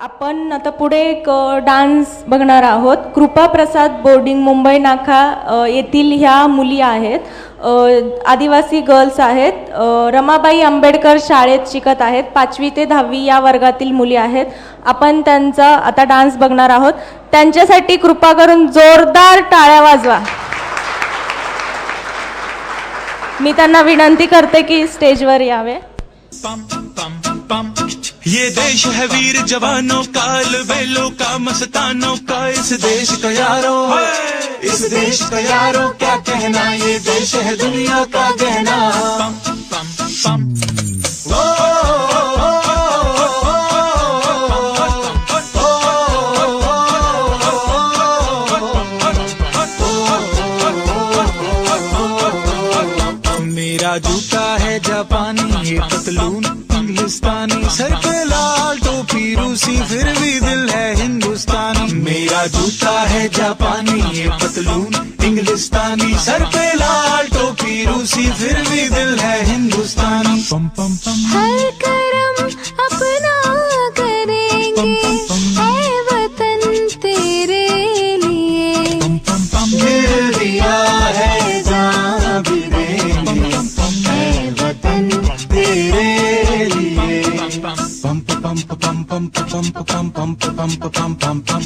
आपण आता पुढे एक डान्स बघणार आहोत. कृपा प्रसाद बोर्डिंग मुंबई नाका येथील ह्या मुली आहेत. आदिवासी गर्ल्स आहेत. रमाबाई आंबेडकर शाळेत शिकत आहेत. 5वी ते 10वी या वर्गातील मुली आहेत. आपण त्यांचा आता डान्स बघणार आहोत. त्यांच्यासाठी कृपा करून जोरदार टाळ्या वाजवा. मी त्यांना विनंती करते की स्टेजवर यावे. ये देश है वीर जवानों का, अलबेलों का, मस्तानों का. इस देश का यारों, इस देश का यारों क्या कहना. ये देश है दुनिया का गहना. मेरा जूता है जापानी, ये पतलून इंग्लिस्तानी. सर पे लाल टोपी रूसी, फिर भी दिल है हिंदुस्तानी. मेरा जूता है जापानी, ये पतलून इंग्लिस्तानी. सर पे लाल टोपी रूसी, फिर भी दिल है हिंदुस्तानी. पम पम पम हर करम अपना करेंगे, ऐ वतन तेरे लिए. गिर दिया है जान भी देंगे, ऐ वतन तेरे लिए. पम पम पम पम पम पम पम पम पम पम पम.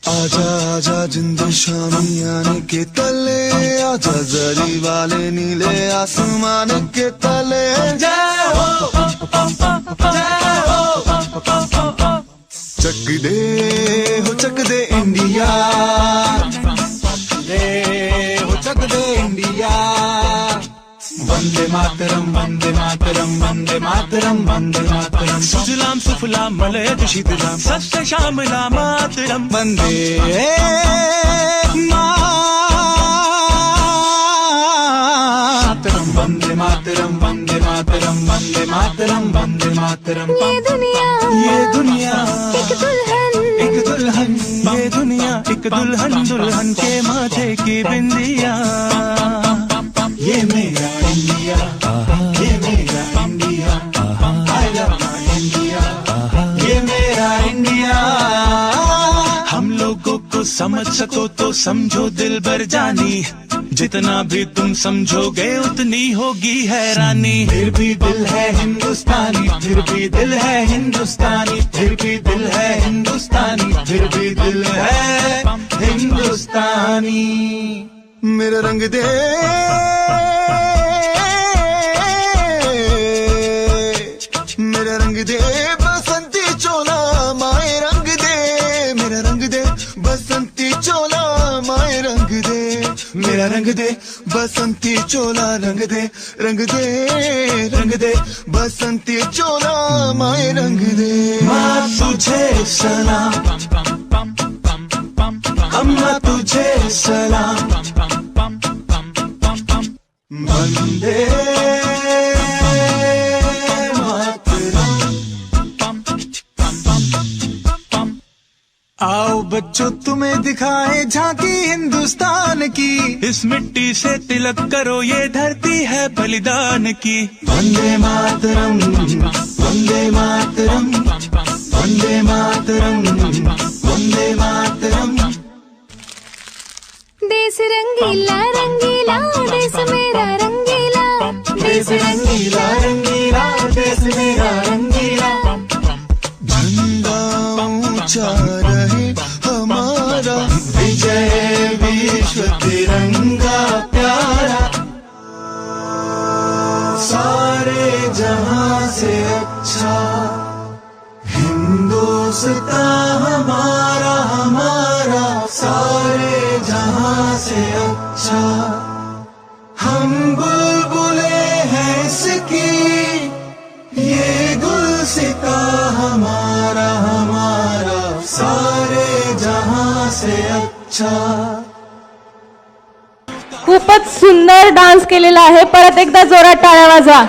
आजा आजा जिंद शामी आने के तले, आजा जरी वाले नीले आसमान के तले. जय हो जय हो. चक दे इंडिया, चक दे इंडिया. वंदे मातरम वंदे मातरम वंदे मातरम वंदे मातरम. सुजलाम सुफलाम मलयज शीतलाम, सत्य श्यामला मातरम. वंदे मातरम वंदे मातरम वंदे मातरम वंदे मातरम वंदे मातरम. ये दुनिया एक दुल्हन, ये दुनिया एक दुल्हन. दुल्हन के माथे की बिंदिया. ये मेरा इंडिया, ये मेरा India. I love my India, ये मेरा इंडिया. हम लोगों को समझ सको तो समझो दिल भर जानी. जितना भी तुम समझोगे उतनी होगी हैरानी. फिर भी दिल है हिंदुस्तानी, फिर भी दिल है हिंदुस्तानी. फिर भी दिल है हिंदुस्तानी, फिर भी दिल है हिंदुस्तानी. मेरा रंग दे, मेरा रंग दे बसंती चोला माए रंग दे. मेरा रंग दे बसंती चोला माए रंग दे. मेरा रंग दे बसंती चोला रंग दे. रंग दे रंग दे बसंती चोला माए रंग दे. माँ तुझे सलाम, अम्मा तुझे सलाम. वंदे आओ बच्चों तुम्हें दिखाए झांकी हिंदुस्तान की. इस मिट्टी से तिलक करो, ये धरती है बलिदान की. वंदे मातरम वंदे मातरम वंदे मातरम वंदे मातरम. देश रंगीला रंगीला, देश मेरा रंगीला. देश रंगीला रंगीला, देश मेरा रंगीला. झंडा ऊंचा रहे हमारा, विजय विश्व तिरंगा प्यारा. सारे जहां से अच्छा हिंदुस्तान हमारा हमारा. सारे जहां से अच्छा हम बुलबुले हैं इसकी. ये गुलसिता हमारा हमारा. सारे जहां से अच्छा. खूपच सुंदर डान्स केलेला आहे. परत एकदा जोरात टाळ्या वाजवा.